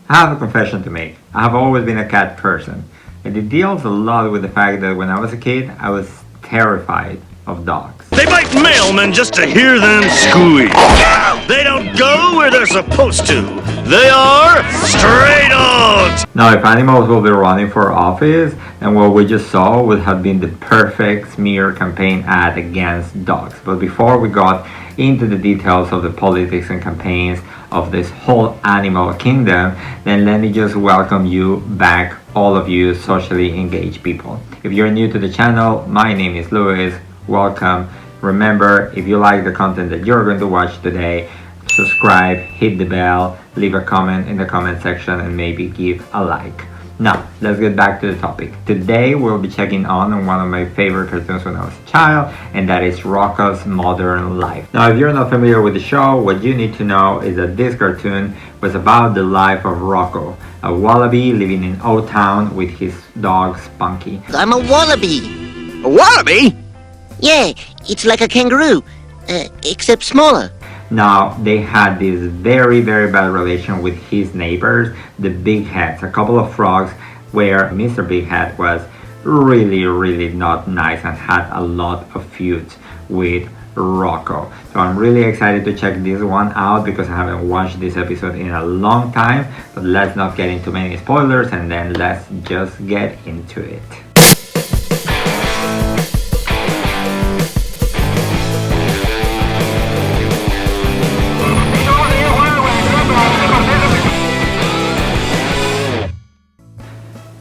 I have a confession to make. I have always been a cat person, and it deals a lot with the fact that when I was a kid, I was terrified of dogs. They bite mailmen just to hear them squeak. They don't go where they're supposed to. They are stray dogs. Now, if animals will be running for office, then what we just saw would have been the perfect smear campaign ad against dogs. But before we got into the details of the politics and campaigns of this whole animal kingdom, then let me just welcome you back, all of you socially engaged people. If you're new to the channel, my name is Luis. Welcome. Remember, if you like the content that you're going to watch today, subscribe, hit the bell, leave a comment in the comment section, and maybe give a like. Now, let's get back to the topic. Today, we'll be checking on one of my favorite cartoons when I was a child, and that is Rocko's Modern Life. Now, if you're not familiar with the show, what you need to know is that this cartoon was about the life of Rocko, a wallaby living in O-Town with his dog Spunky. I'm a wallaby. A wallaby? Yeah, it's like a kangaroo, except smaller. Now, they had this very bad relation with his neighbors, the Big Heads, a couple of frogs where Mr. Big Head was really not nice and had a lot of feuds with Rocko. So I'm really excited to check this one out because I haven't watched this episode in a long time. But let's not get into many spoilers, and then let's just get into it.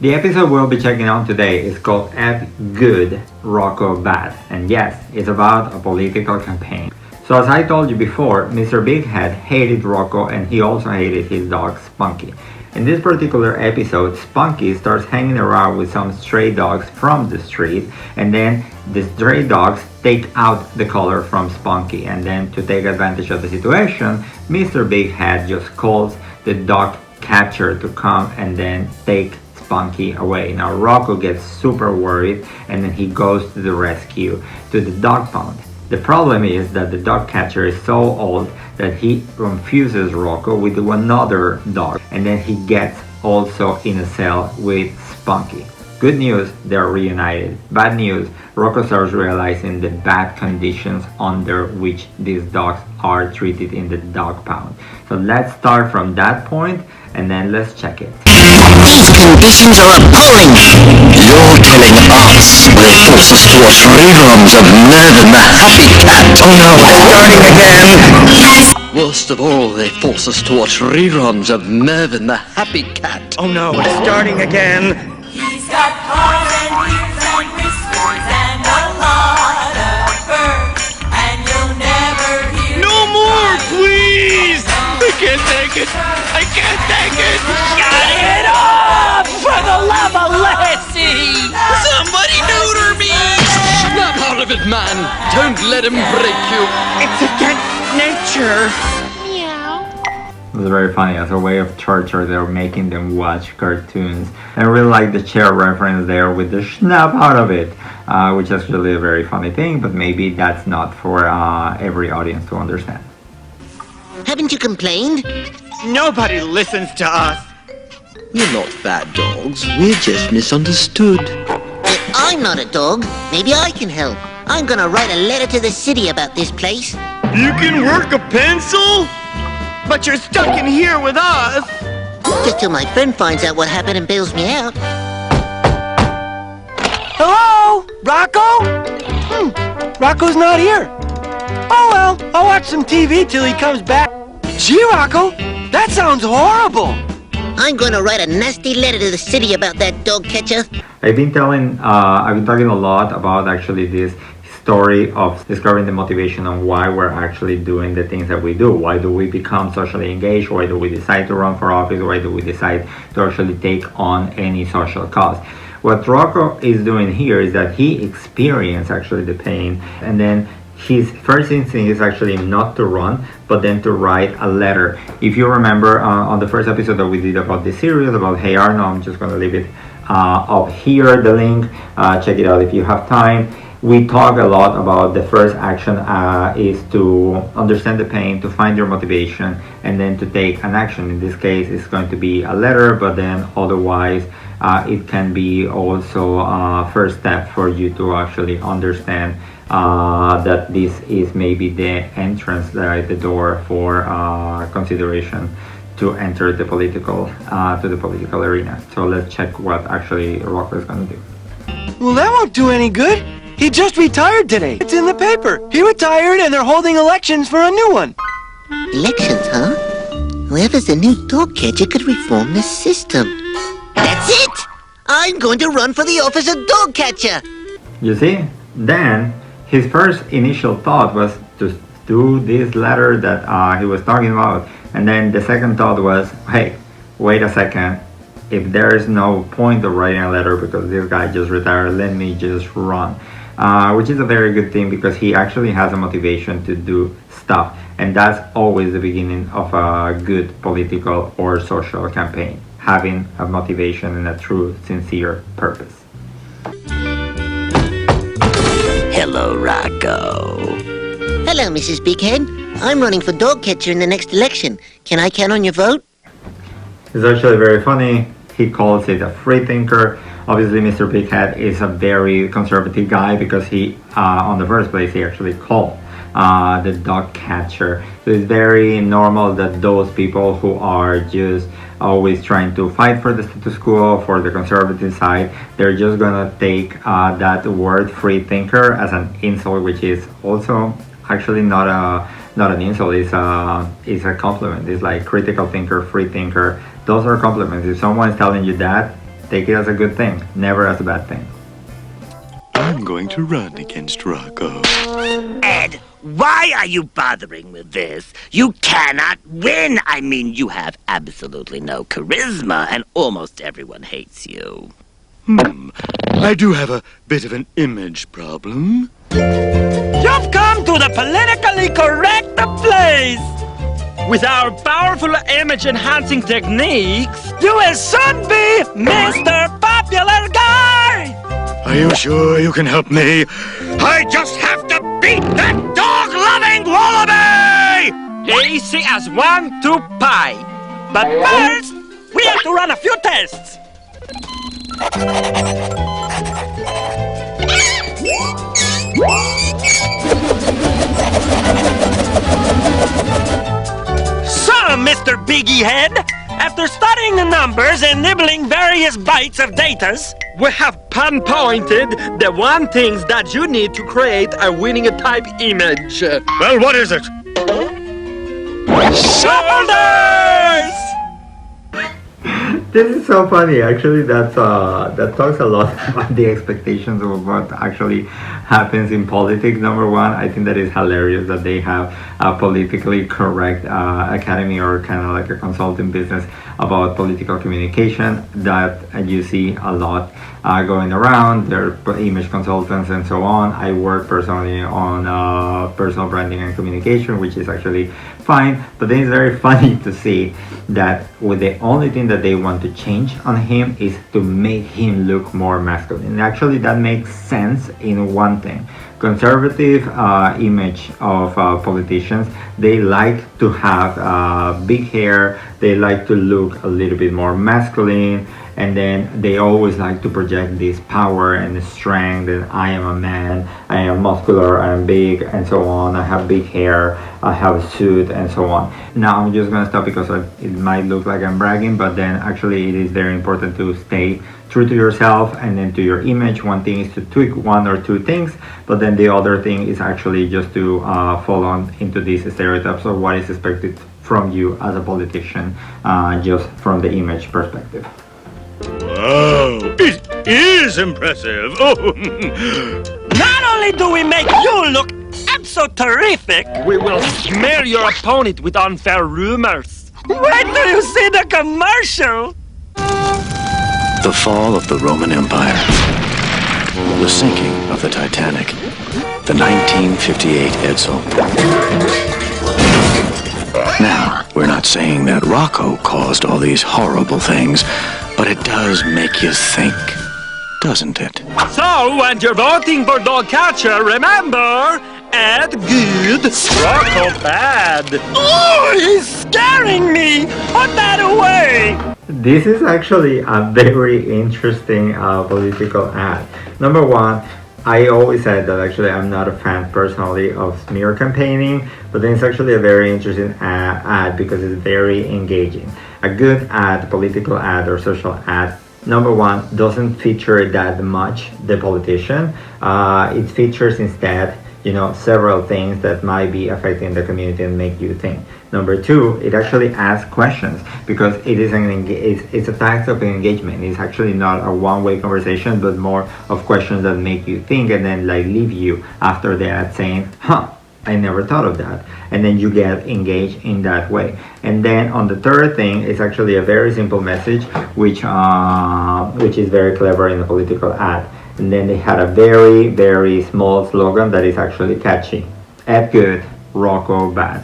The episode we'll be checking out today is called F Good, Rocko Bad, and yes, it's about a political campaign. So as I told you before, Mr. Big Head hated Rocko and he also hated his dog Spunky. In this particular episode, Spunky starts hanging around with some stray dogs from the street, and then the stray dogs take out the collar from Spunky, and then to take advantage of the situation, Mr. Big Head just calls the dog catcher to come and then take Spunky away. Now Rocko gets super worried and then he goes to the rescue to the dog pound. The problem is that the dog catcher is so old that he confuses Rocko with another dog, and then he gets also in a cell with Spunky. Good news, they're reunited. Bad news, Rocko starts realizing the bad conditions under which these dogs are treated in the dog pound. So let's start from that point and then let's check it. These conditions are appalling. You're telling us they force us to watch reruns of Mervyn the Happy Cat. Oh no, it's starting again. Worst of all, they force us to watch reruns of Mervyn the Happy Cat. Oh no, it's starting again. He's got claws and ears and whiskers and a lot of fur, and you'll never hear. No more, please! I can't take it. I can't take it. Got it off! For the love of Lassie! Somebody neuter me! Snap out of it, man! Don't let him break you. It's against nature. It was very funny. As a way of torture, they're making them watch cartoons. I really like the chair reference there with the snap out of it, which is really a very funny thing, but maybe that's not for every audience to understand. Haven't you complained? Nobody listens to us. We're not bad dogs. We're just misunderstood. If I'm not a dog, maybe I can help. I'm gonna write a letter to the city about this place. You can work a pencil? But you're stuck in here with us. Just till my friend finds out what happened and bails me out. Hello? Rocko? Rocko's not here. Oh well, I'll watch some TV till he comes back. Gee, Rocko, that sounds horrible. I'm gonna write a nasty letter to the city about that dog catcher. I've been talking a lot about actually this story of discovering the motivation on why we're actually doing the things that we do. Why do we become socially engaged? Why do we decide to run for office? Why do we decide to actually take on any social cause? What Rocko is doing here is that he experienced actually the pain, and then his first instinct is actually not to run, but then to write a letter. If you remember on the first episode that we did about this series, about Hey Arno, I'm just going to leave it up here, the link. Check it out if you have time. we talk a lot about the first action is to understand the pain, to find your motivation, and then to take an action. In this case, it's going to be a letter, but then otherwise it can be also a first step for you to actually understand that this is maybe the entrance, the door for consideration to enter the political arena. So let's check what actually Rocko is going to do. Well, that won't do any good. He just retired today. It's in the paper. He retired and they're holding elections for a new one. Elections, huh? Whoever's the new dog catcher could reform the system. That's it! I'm going to run for the office of dog catcher. You see? Then his first initial thought was to do this letter that he was talking about. And then the second thought was, hey, wait a second. If there is no point of writing a letter because this guy just retired, let me just run. Which is a very good thing because he actually has a motivation to do stuff. And that's always the beginning of a good political or social campaign. Having a motivation and a true, sincere purpose. Hello, Rocko. Hello, Mrs. Bighead. I'm running for dog catcher in the next election. Can I count on your vote? It's actually very funny. He calls it a free thinker. Obviously, Mr. Bighead is a very conservative guy because he, on the first place, he actually called the dog catcher. So it's very normal that those people who are just always trying to fight for the status quo, for the conservative side, they're just gonna take that word free thinker as an insult, which is also actually not an insult. It's a compliment. It's like critical thinker, free thinker. Those are compliments. If someone is telling you that, take it as a good thing, never as a bad thing. I'm going to run against Rocko. Ed, why are you bothering with this? You cannot win. I mean, you have absolutely no charisma, and almost everyone hates you. I do have a bit of an image problem. You've come to the politically correct place! With our powerful image-enhancing techniques, you will soon be Mr. Popular Guy! Are you sure you can help me? I just have to beat that dog-loving wallaby! Easy as 1, 2 pie. But first, we have to run a few tests. So, Mr. Biggie Head, after studying the numbers and nibbling various bytes of datas, we have pinpointed the one things that you need to create a winning type image. Well, what is it? Shoulders! This is so funny. Actually, that talks a lot about the expectations of what actually happens in politics. Number one, I think that is hilarious that they have a politically correct academy or kind of like a consulting business about political communication that you see a lot going around. There are image consultants and so on. I work personally on personal branding and communication, which is actually fine, but then it's very funny to see that with the only thing that they want to change on him is to make him look more masculine. And actually that makes sense in one thing. Conservative image of politicians, they like to have big hair, they like to look a little bit more masculine, and then they always like to project this power and strength, and I am a man, I am muscular, I am big, and so on, I have big hair, I have a suit, and so on. Now I'm just gonna stop because it might look like I'm bragging, but then actually it is very important to stay true to yourself and then to your image. One thing is to tweak one or two things, but then the other thing is actually just to fall on into these stereotypes of what is expected from you as a politician, just from the image perspective. Wow, it is impressive. Oh. Not only do we make you look abso-terrific, we will smear your opponent with unfair rumors. Wait till you see the commercial! The fall of the Roman Empire. The sinking of the Titanic. The 1958 Edsel. Now, we're not saying that Rocko caused all these horrible things, but it does make you think. doesn't it? So, when you're voting for dog catcher, remember, Ed good, Rocko bad. Oh, he's scaring me! Put that away! This is actually a very interesting political ad. Number one, I always said that actually I'm not a fan personally of smear campaigning, but then it's actually a very interesting ad because it's very engaging. A good ad, political ad or social ad, number one, doesn't feature that much the politician. It features instead, several things that might be affecting the community and make you think. Number two, it actually asks questions because it's a type of engagement. It's actually not a one-way conversation, but more of questions that make you think and then leave you after the ad saying, I never thought of that. And then you get engaged in that way. And then on the third thing, it's actually a very simple message, which is very clever in a political ad. And then they had a very, very small slogan that is actually catchy. Ed good, Rocko bad.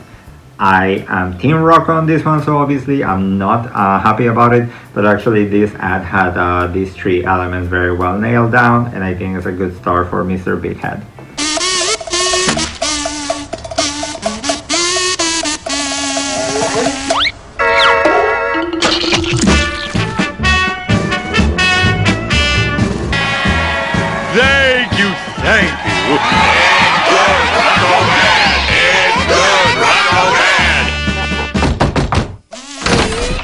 I am Team Rocko on this one, so obviously I'm not happy about it. But actually this ad had these three elements very well nailed down, and I think it's a good start for Mr. Big Head. Thank you.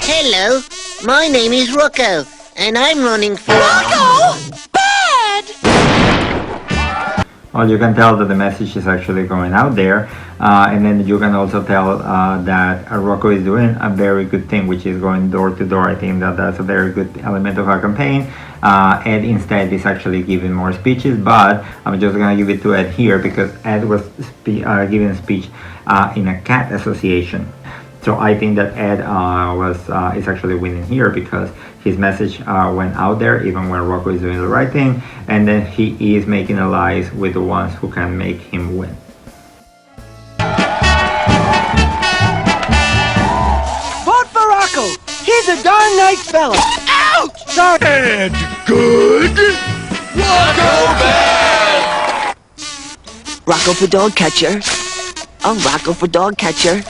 Hello, my name is Rocko, and I'm running for... Rocko! Bad! Well, you can tell that the message is actually going out there, and then you can also tell that Rocko is doing a very good thing, which is going door to door. I think that's a very good element of our campaign. Ed instead is actually giving more speeches, but I'm just gonna give it to Ed here because Ed was giving a speech in a cat association. So I think that Ed is actually winning here because his message went out there even when Rocko is doing the right thing, and then he is making allies with the ones who can make him win. Vote for Rocko! He's a darn nice fella! Ouch! Sorry! Ed good, Rocko bad. Rocko for dog catcher. Oh, Rocko for dog catcher.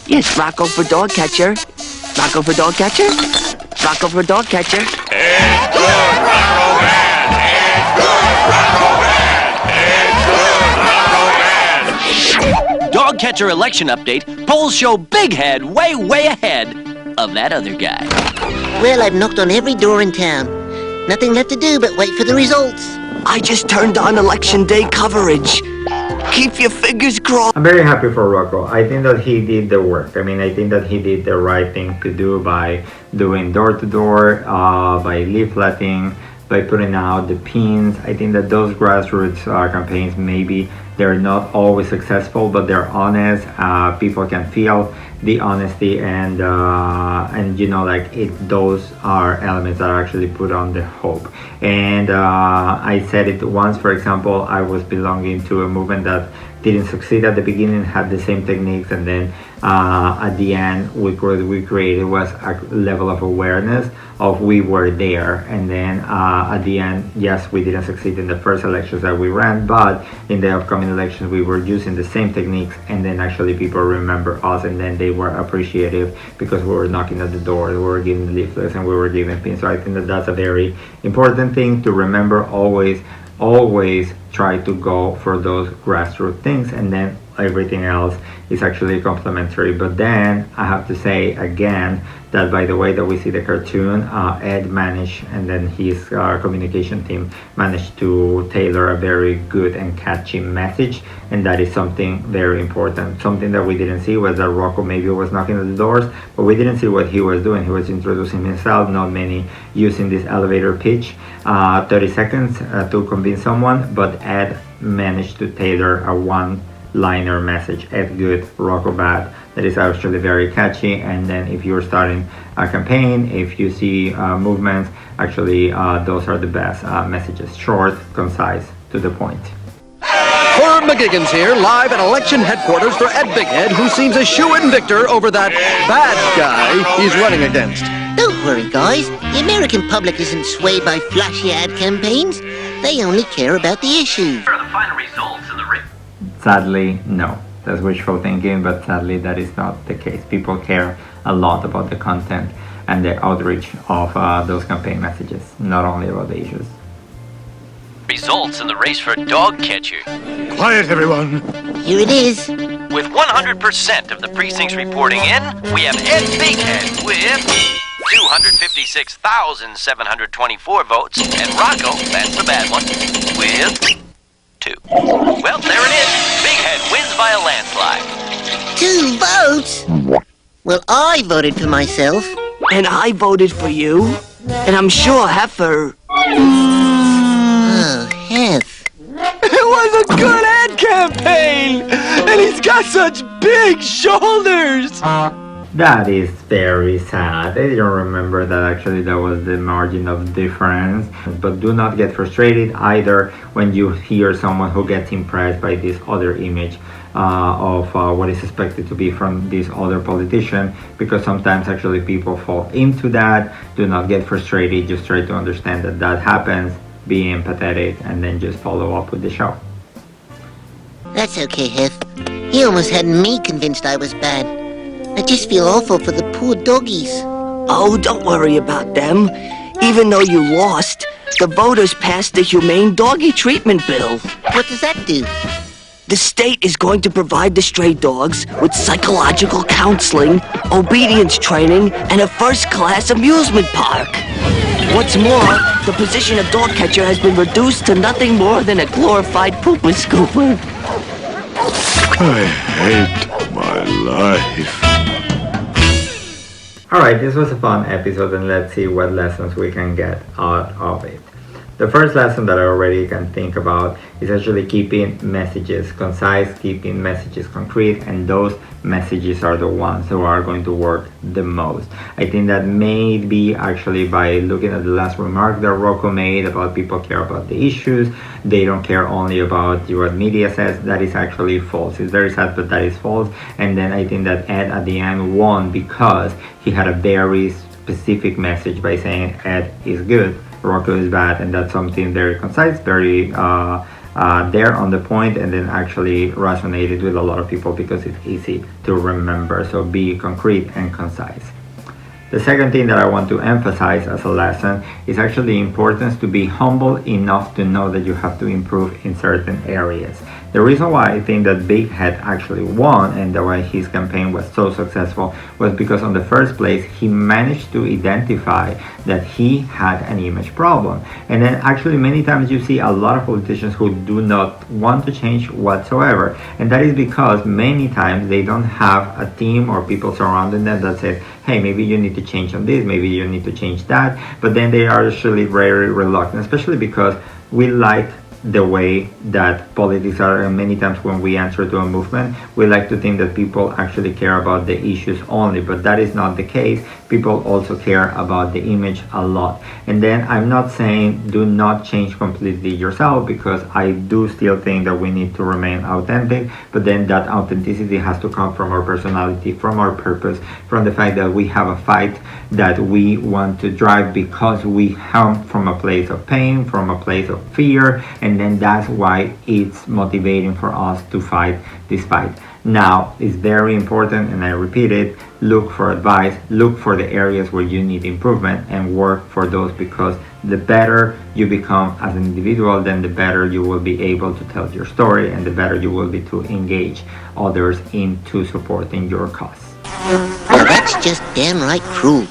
Yes, Rocko for dog catcher. Rocko for dog catcher. Rocko for dog catcher. Ed good, Rocko bad. Ed good, Rocko bad. Ed good, Rocko bad. Dog catcher election update. Polls show Big Head way ahead of that other guy. Well, I've knocked on every door in town. Nothing left to do but wait for the results. I just turned on election day coverage. Keep your fingers crossed. I'm very happy for Rocko. I think that he did the work. I mean, I think that he did the right thing to do by doing door-to-door, by leafleting, by putting out the pins. I think that those grassroots campaigns, maybe they're not always successful, but they're honest. People can feel the honesty, and those are elements that are actually put on the hope. And I said it once, for example, I was belonging to a movement that didn't succeed at the beginning, had the same techniques, and then at the end what we created was a level of awareness of we were there, and then at the end, yes, we didn't succeed in the first elections that we ran, but in the upcoming elections we were using the same techniques, and then actually people remember us, and then they were appreciative because we were knocking at the door, we were giving leaflets, and we were giving pins. So I think that that's a very important thing to remember. Always try to go for those grassroots things, and then everything else is actually complementary. But then I have to say again that by the way that we see the cartoon, Ed managed, and then his communication team managed to tailor a very good and catchy message, and that is something very important. Something that we didn't see was that Rocko maybe was knocking at the doors, but we didn't see what he was doing. He was introducing himself, not many using this elevator pitch, 30 seconds to convince someone, but Ed managed to tailor a one-liner message, Ed good, Rocko bad, that is actually very catchy. And then if you're starting a campaign, if you see movements, actually those are the best messages, short, concise, to the point. Herb McGiggins here, live at election headquarters for Ed Bighead, who seems a shoo-in victor over that bad guy he's running against. Don't worry, guys. The American public isn't swayed by flashy ad campaigns. They only care about the issues. Sadly, no. That's wishful thinking, but sadly that is not the case. People care a lot about the content and the outreach of those campaign messages, not only about the issues. Results in the race for dog catcher. Quiet, everyone. Here it is. With 100% of the precincts reporting in, we have Ed Bighead with 256,724 votes, and Rocko, that's the bad one, with 2. Well, there it is. Bighead wins by a landslide. 2 votes? Well, I voted for myself. And I voted for you. And I'm sure Heifer... Oh, Hef. It was a good ad campaign! And he's got such big shoulders! That is very sad. I didn't remember that actually that was the margin of difference. But do not get frustrated either when you hear someone who gets impressed by this other image of what is expected to be from this other politician, because sometimes actually people fall into that. Do not get frustrated, just try to understand that that happens, be empathetic, and then just follow up with the show. That's okay, Hef. He almost had me convinced I was bad. I just feel awful for the poor doggies. Oh, don't worry about them. Even though you lost, the voters passed the Humane Doggy Treatment Bill. What does that do? The state is going to provide the stray dogs with psychological counseling, obedience training, and a first-class amusement park. What's more, the position of dog catcher has been reduced to nothing more than a glorified pooper scooper. I hate my life. Alright, this was a fun episode, and let's see what lessons we can get out of it. The first lesson that I already can think about is actually keeping messages concise, keeping messages concrete, and those messages are the ones who are going to work the most. I think that maybe actually by looking at the last remark that Rocko made about people care about the issues, they don't care only about what media says, that is actually false. It's very sad, but that is false. And then I think that Ed at the end won because he had a very specific message by saying Ed is good, Rocko is bad, and that's something very concise, very there on the point, and then actually resonated with a lot of people because it's easy to remember. So be concrete and concise. The second thing that I want to emphasize as a lesson is actually the importance to be humble enough to know that you have to improve in certain areas. The reason why I think that Bighead actually won and the way his campaign was so successful was because on the first place he managed to identify that he had an image problem. And then actually many times you see a lot of politicians who do not want to change whatsoever. And that is because many times they don't have a team or people surrounding them that says, hey, maybe you need to change on this, maybe you need to change that. But then they are actually very reluctant, especially because we like the way that politics are, and many times when we answer to a movement, we like to think that people actually care about the issues only, but that is not the case. People also care about the image a lot. And then I'm not saying do not change completely yourself, because I do still think that we need to remain authentic, but then that authenticity has to come from our personality, from our purpose, from the fact that we have a fight that we want to drive because we come from a place of pain, from a place of fear, and then that's why it's motivating for us to fight this fight. Now, it's very important, and I repeat it, look for advice, look for the areas where you need improvement and work for those, because the better you become as an individual, then the better you will be able to tell your story, and the better you will be to engage others into supporting your cause. Well, that's just downright cruel.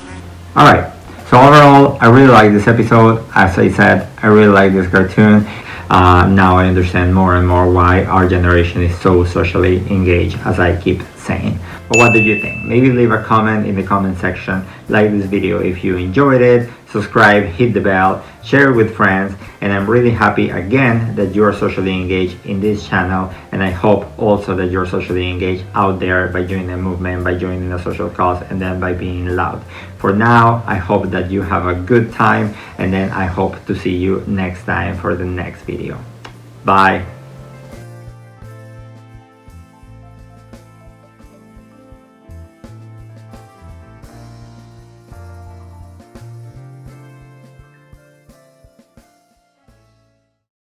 Alright, so overall, I really like this episode. As I said, I really like this cartoon. Now I understand more and more why our generation is so socially engaged, as I keep saying. But what did you think? Maybe leave a comment in the comment section, like this video if you enjoyed it, subscribe, hit the bell, share it with friends, and I'm really happy again that you are socially engaged in this channel, and I hope also that you're socially engaged out there by joining a movement, by joining a social cause, and then by being loud. For now, I hope that you have a good time, and then I hope to see you next time for the next video. Bye!